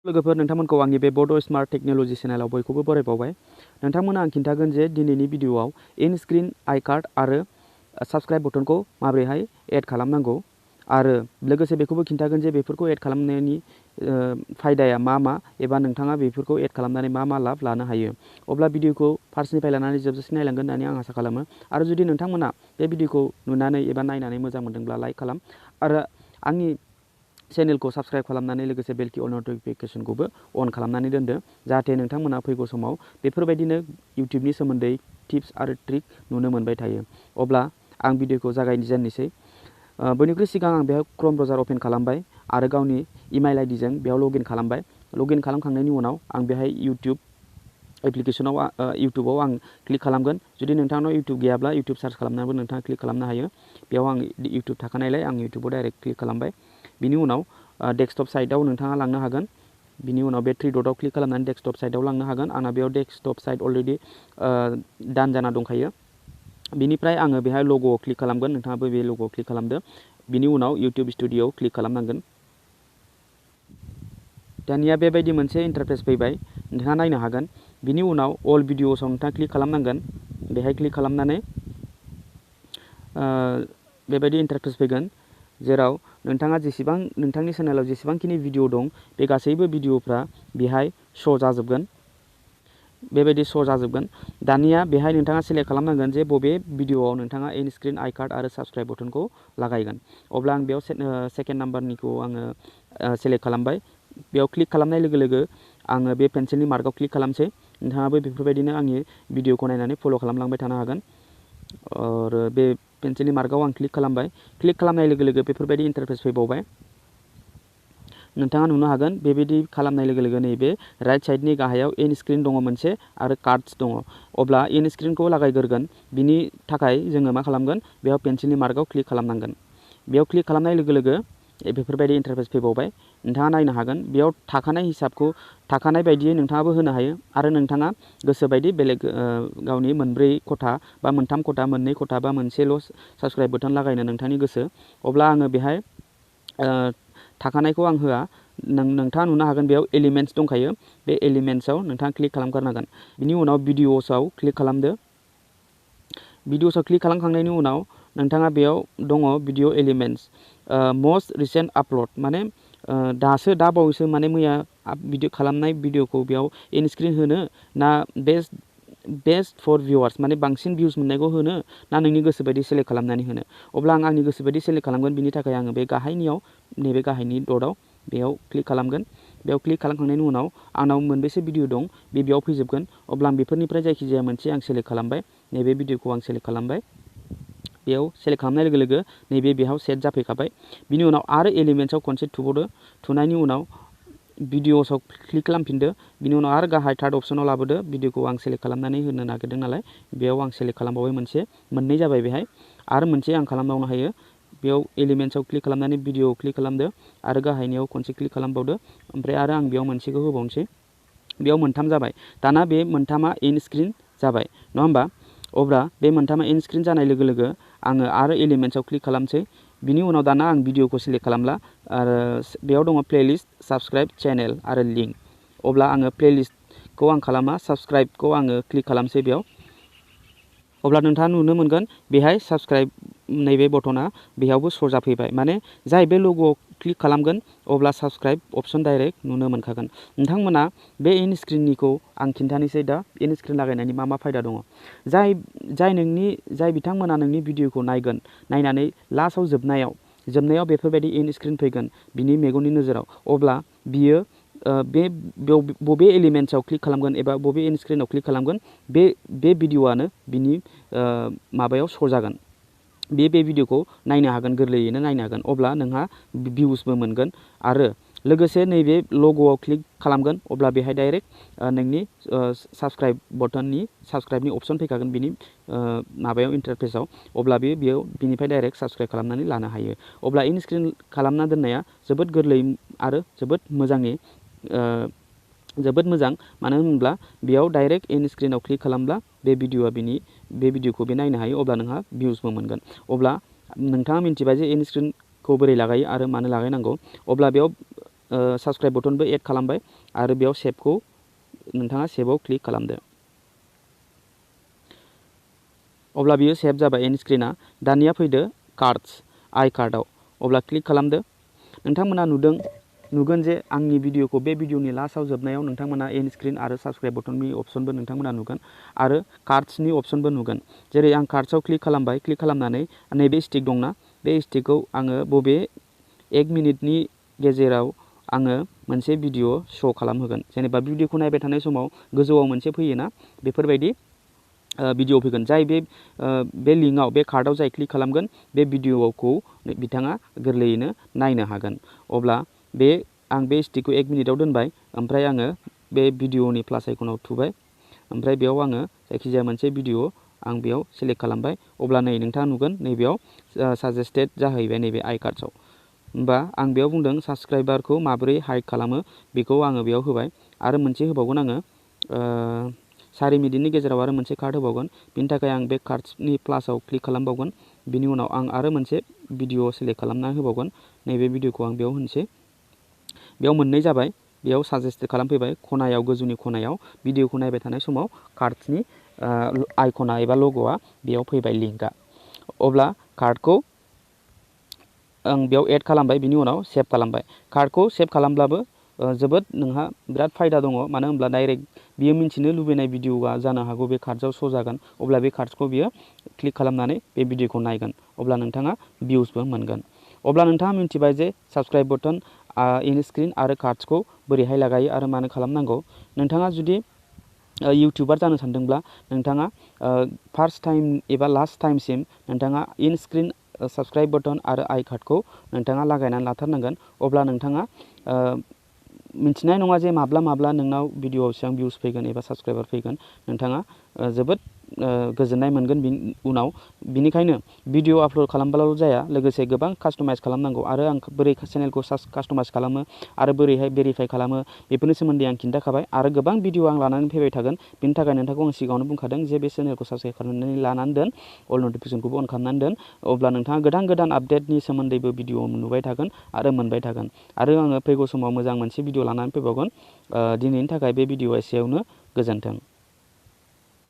लोगोफोर नोंथांमोनखौ आंनि बे बड' स्मार्ट टेक्न'लजि चेनेलाव बयखौबो बरायबावबाय। नोंथांमोना आं खिन्थागोन जे दिनैनि भिडिअ'आव इन स्क्रिन आई कार्ड आरो साबस्क्राइब बटनखौ माबोरैहाय एड खालामनांगौ आरो लोगोसे बेखौबो खिन्थागोन जे बेफोरखौ एड खालामनायनि फायदाया मा एबा नोंथाङा बेफोरखौ एड खालामनानै मा लाब लानो हायो। अब्ला भिडिअ'खौ फार्स्टनिफ्राय लानानै जोबजासिम नायलांगोन होननानै आं आसा खालामो आरो जुदि नोंथांमोना बे भिडिअ'खौ नुनानै एबा नायनानै मोजां मोनदोंब्ला लाइक खालाम आरो आंनि चेनेलखौ साबस्क्राइब खालामनानै लोगोसे बेल की अल नटिफिकेशनखौबो अन खालामनानै दोनदो जाहाथे नोंथांमोना फैगौ समाव बेफोरबायदिनो इउटिउबनि सोमोन्दै टिप्स आरो ट्रिक नुनो मोनबाय थायो। अब्ला आं भिडिअ'खौ जागायजेननोसै। बयनिख्रुइ सिगां आं बेयाव क्रोम ब्राउजार अपेन खालामबाय आरो गावनि इमेल आइडिजों बेयाव लगइन खालामबाय। लगइन खालामखांनायनि उनाव आं बेहाय इउटिउब एप्लिकेशनाव इउटिउबाव आं क्लिक खालामगोन। जुदि नोंथांनाव इउटिउब गैयाब्ला इउटिउब सार्च खालामनानैबो नोंथाङा क्लिक खालामनो हायो। बेयाव आं इउटिउब थाखानायलाय आं इउटिउबाव डाइरेक्ट क्लिक खालामबाय। बिनि उनाव डेस्कटप साइटआव नोंथाङा लांनो हागोन। बिनि उनाव बे थ्रि डटआव क्लिक खालामनानै डेस्कटप साइटआव लांनो हागोन। आंना बेयाव डेस्कटप साइट अलरेडि दान जाना दंखायो। बिनिफ्राय आङो बेहाय लग'आव क्लिक खालामगोन। नोंथाङाबो बे लग'आव क्लिक खालामदो। बिनि उनाव इउटिउब स्टुडिय'आव क्लिक खालामनांगोन। दानिया बेबायदि मोनसे इन्टारफेस फैबाय, नोंथाङा नायनो हागोन। बिनि उनाव अल भिडिअसआव नोंथाङा क्लिक खालामनांगोन। बेहाय क्लिक खालामनानै बेबायदि इन्टारफेस फैगोन जेराव नोंथाङा नोंथांनि चेनेलाव जेसेबांखिनि भिडिअ दं बे गासैबो भिडिअफ्रा बेहाय श' जाजोबगोन। बेबायदि श' जाजोबगोन। दानिया बेहाय नोंथाङा सेलेक्ट खालामनांगोन जे बबे भिडिअआव नोंथाङा इन स्क्रिन आई कार्ड आरो साबस्क्राइब बटनखौ लागायगोन। अब्ला आं बेयाव सेकेन्ड नाम्बारनिखौ आङो सेलेक्ट खालामबाय। बेयाव क्लिक खालामनाय लोगो लोगो आङो बे पेन्सिलनि मार्कआव क्लिक खालामसै। नोंथाङाबो बेफोरबायदिनो आंनि भिडिअखौ नायनानै फल' खालामलांबाय थानो हागोन। आरो बे पेन्सिलनि मार्कआव आं क्लिक खालामबाय। क्लिक खालामनाय लोगो लोगो बेफोरबायदि इन्टारफेस फैबावबाय। नोंथाङा नुनो हागोन बेबायदि खालामनाय लोगो लोगो नैबे राइट साइडनि गाहायाव इन स्क्रिन दङ मोनसे आरो कार्ड्स दङ। अब्ला इन स्क्रिनखौ लागायग्रोगोन। बिनि थाखाय जोङो मा खालामगोन बेयाव पेन्सिलनि मार्कआव क्लिक खालामनांगोन। बेयाव क्लिक खालामनाय लोगो लोगो बेफोरबायदि इन्टारफेस फैबावबाय। नोंथाङा नायनो हागोन बेयाव थाखानाय हिसाबखौ थाखानाय बायदियै नोंथाङाबो होनो हायो आरो नोंथाङा गोसोबायदि बेलेग गावनि मोनब्रै खथा बा मोनथाम खथा, मोननै खथा बा मोनसेल' साबस्क्राइब बटन लागायनो नोंथांनि गोसो। अब्ला आङो बेहाय थाखानायखौ आं होआ। नोंथाङा नुनो हागोन बेयाव एलिमेन्ट्स दंखायो। बे एलिमेन्ट्सआव नोंथाङा क्लिक खालामग्रोनांगोन। बिनि उनाव भिडिअसआव क्लिक खालामदो। भिडिअसआव क्लिक खालामखांनायनि उनाव नोंथाङा बेयाव दङ video elements must recent upload माने दा बावैसो माने मैया खालामनाय भिडिअखौ बेयाव इन स्क्रिन होनो ना बेस्ट फर भिउवार्स माने बांसिन भिउस मोननायखौ होनो ना नोंनि गोसो बायदि सेलेक्ट खालामनानै होनो। अब्ला आं आंनि गोसो बायदि सेलेक्ट खालामगोन। बिनि थाखाय आङो बे गाहायनियाव नैबे गाहायनि डटआव बेयाव क्लिक खालामगोन। बेयाव क्लिक खालामखांनायनि उनाव आंनाव मोनबेसे भिडिअ दं बेयाव फैजोबगोन। अब्ला आं बेफोरनिफ्राय जायखिजाया मोनसे आं सेलेक्ट खालामबाय। नैबे भिडिअखौ आं सेलेक्ट खालामबाय। बेयाव सेलेक्ट खालामनाय लोगो लोगो नैबे बेयाव सेट जाफैखाबाय। बिनि उनाव आरो एलिमेन्ट्सआव खनसे थुबावदो। थुनायनि उनाव भिडिअसआव क्लिक खालामफिनदो। बिनि उनाव आरो गाहाय थार्ड अपसनाव लाबोदो। भिडिअखौ आं सेलेक्ट खालामनानै होनो नागिरदों नालाय बेयाव आं सेलेक्ट खालामबावबाय मोननै जाबाय बेहाय। आरो मोनसे आं खालामबावनो हायो। बेयाव एलिमेन्ट्सआव क्लिक खालामनानै भिडिअआव क्लिक खालामदो आरो गाहायनियाव खनसे क्लिक खालामबावदो। ओमफ्राय आरो आं बेयाव मोनसेखौ होबावनोसै। बेयाव मोनथाम जाबाय। दाना बे मोनथामा इन स्क्रिन जाबाय नङा होमबा? अब्ला बे मोनथामा इन स्क्रिन जानाय लोगो लोगो आङो आरो एलिमेन्ट्सआव क्लिक खालामसै। बिनि उनाव दाना आं भिडिअखौ सेलेक्ट खालामला आरो बेयाव दङ प्लेलिस्ट, साबस्क्राइब, चेनेल आरो लिंक। अब्ला आङो प्लेलिस्टखौ आं खालामा, साबस्क्राइबखौ आङो क्लिक खालामसै बेयाव। अब्ला नोंथाङा नुनो मोनगोन बेहाय साबस्क्राइब नैबे बटना बेयावबो श' जाफैबाय। माने जाय बे लग'आव क्लिक खालामगोन अब्ला साबस्क्राइब अपसन डाइरेक्ट नुनो मोनखागोन। नोंथांमोना बे इन स्क्रिननिखौ आं खिन्थानोसै दा इन स्क्रिन लागायनायनि मा फायदा दङ। जाय बिथांमोना नोंनि भिडिअखौ नायगोन, नायनानै लास्टआव जोबनायाव बेफोरबायदि इन स्क्रिन फैगोन बिनि मेगननि नोजोराव। अब्ला बियो बबे एलिमेन्ट्सआव क्लिक खालामगोन एबा बबे इन स्क्रिनाव क्लिक खालामगोन बे भिडिअआनो बिनि माबायाव श' जागोन। बे भिडिअखौ नायनो हागोन, गोरलैयैनो नायनो हागोन। अब्ला नोंहा भिउसबो मोनगोन आरो लोगोसे नैबे लग'आव क्लिक खालामगोन अब्ला बेहाय डाइरेक्ट नोंनि साबस्क्राइबनि अपसन फैखागोन बिनि माबायाव इन्टारफेसआव। अब्ला बेयाव बिनिफ्राय डाइरेक्ट साबस्क्राइब खालामनानै लानो हायो। अब्ला इन स्क्रिन खालामना दोननाया जोबोद गोरलै आरो जोबोद मोजां। मानो होनब्ला बेयाव डाइरेक्ट इन स्क्रिनाव क्लिक खालामब्ला बे भिडिअखौ बे नायनो हायो। अब्ला नोंहा भिउसबो मोनगोन। अब्ला नोंथाङा मिन्थिबाय जे इन स्क्रिनखौ बोरै लागायो आरो मानो लागायनांगौ। अब्ला बेयाव साबस्क्राइब बटनबो एड खालामबाय आरो बेयाव सेभखौ नोंथाङा सेभआव क्लिक खालामदो। अब्ला बियो सेभ जाबाय एन्ड स्क्रिना। दानिया फैदो कार्ड्स आइ कार्डआव, अब्ला क्लिक खालामदो। नोंथांमोना नुगोन जे आंनि भिडिअखौ बे भिडिअनि लास्टआव जोबनायाव नोंथांमोना एन्ड स्क्रिन आरो साबस्क्राइब बटननि अपसनबो नोंथांमोना नुगोन आरो कार्ड्सनि अपसनबो नुगोन। जेरै आं कार्ड्सआव क्लिक खालामबाय, क्लिक खालामनानै नैबे स्टिक दंना, बे स्टिकखौ आङो बबे 1 मिनिटनि गेजेराव आङो मोनसे भिडिअ श' खालामहोगोन। जेनेबा भिडिअखौ नायबाय थानाय समाव गोजौआव मोनसे फैयोना, बेफोरबायदि भिडिअ फैगोन। जाय बे लिंकआव, बे कार्डआव जाय क्लिक खालामगोन बे भिडिअखौ बिथाङा गोरलैयैनो नायनो हागोन। अब्ला आं बे स्टिकखौ 1 मिनिटआव दोनबाय, ओमफ्राय आङो बे भिडिअनि प्लास आइकनाव थुबाय, ओमफ्राय बेयाव आङो जायखिजाया मोनसे भिडिअ आं बेयाव सेलेक्ट खालामबाय। अब्ला नै नोंथाङा नुगोन नैबेयाव साजेस्टेड जाहैबाय नैबे आइ कार्ड्सआव। होमबा आं बेयाव बुंदों साबस्क्राइबारखौ माबोरै हाइड खालामो बेखौ आङो बेयाव होबाय। आरो मोनसे होबावगोन आङो 4 मिनिटनि गेजेराव आरो मोनसे कार्ड होबावगोन। बिनि थाखाय आं बे कार्ड्सनि प्लासआव क्लिक खालामबावगोन। बिनि उनाव आं आरो मोनसे भिडिअ सेलेक्ट खालामना होबावगोन। नैबे भिडिअखौ आं बेयाव होनोसै। बेयाव मोननै जाबाय, बेयाव साजेस्ट खालामफैबाय खनायाव, गोजौनि खनायाव भिडिअखौ नायबाय थानाय समाव कार्ड्सनि आइकना एबा लग'आ बेयाव फैबाय, लिंकआ। अब्ला कार्डखौ आं बेयाव एड खालामबाय, बिनि उनाव सेभ खालामबाय। कार्डखौ सेभ खालामब्लाबो जोबोद नोंहा बिराद फायदा दङ। मानो होनब्ला डाइरेक्ट बियो मिन्थिनो लुबैनाय भिडिअआ जानो हागौ बे कार्ड्सआव श' जागोन। अब्ला बे कार्ड्सखौ बियो क्लिक खालामनानै बे भिडिअखौ नायगोन। अब्ला नोंथाङा भिउसबो मोनगोन। अब्ला नोंथाङा मिन्थिबाय जे साबस्क्राइब बटन, एन्ड स्क्रिन आरो कार्ड्सखौ बोरैहाय लागायो आरो मानो खालामनांगौ। नोंथाङा जुदि इउटिउबार जानो सानदोंब्ला नोंथाङा फार्स्ट टाइम एबा लास्ट टाइमसिम नोंथाङा एन्ड स्क्रिन, साबस्क्राइब बटन आरो आइ कार्डखौ नोंथाङा लागायनानै लाथारनांगोन। अब्ला नोंथाङा मिन्थिनाय नङा जे माब्ला नोंनाव भिडिअआव बेसेबां भिउस फैगोन एबा साबस्क्राइबार फैगोन। नोंथाङा जोबोद गोजोननाय मोनगोन उनाव। बिनिखायनो भिडिअ आपल'ड खालामब्लाल' जाया, लोगोसे गोबां कास्टमाइज खालामनांगौ। आरो आं बोरै चेनेलखौ कास्टमाइज खालामो आरो बोरैहाय भेरिफाइ खालामो बेफोरनि सोमोन्दै आं खिन्थाखाबाय। आरो गोबां भिडिअ आं लानानै फैबाय थागोन। बिनि थाखाय नोंथांखौ आं सिगाङावनो बुंखादों जे बे चेनेलखौ साबस्क्राइब खालामनानै लानानै दोन, अल नटिफिकेसनखौबो अन खालामनानै दोन। अब्ला नोंथाङा गोदान आपडेटनि सोमोन्दैबो भिडिअ नुबाय थागोन आरो मोनबाय थागोन। आरो आङो फैगौ समाव मोजां मोनसे भिडिअ लानानै फैबावगोन। दिनैनि थाखाय बे भिडिअआ एसेयावनो, गोजोन्थों।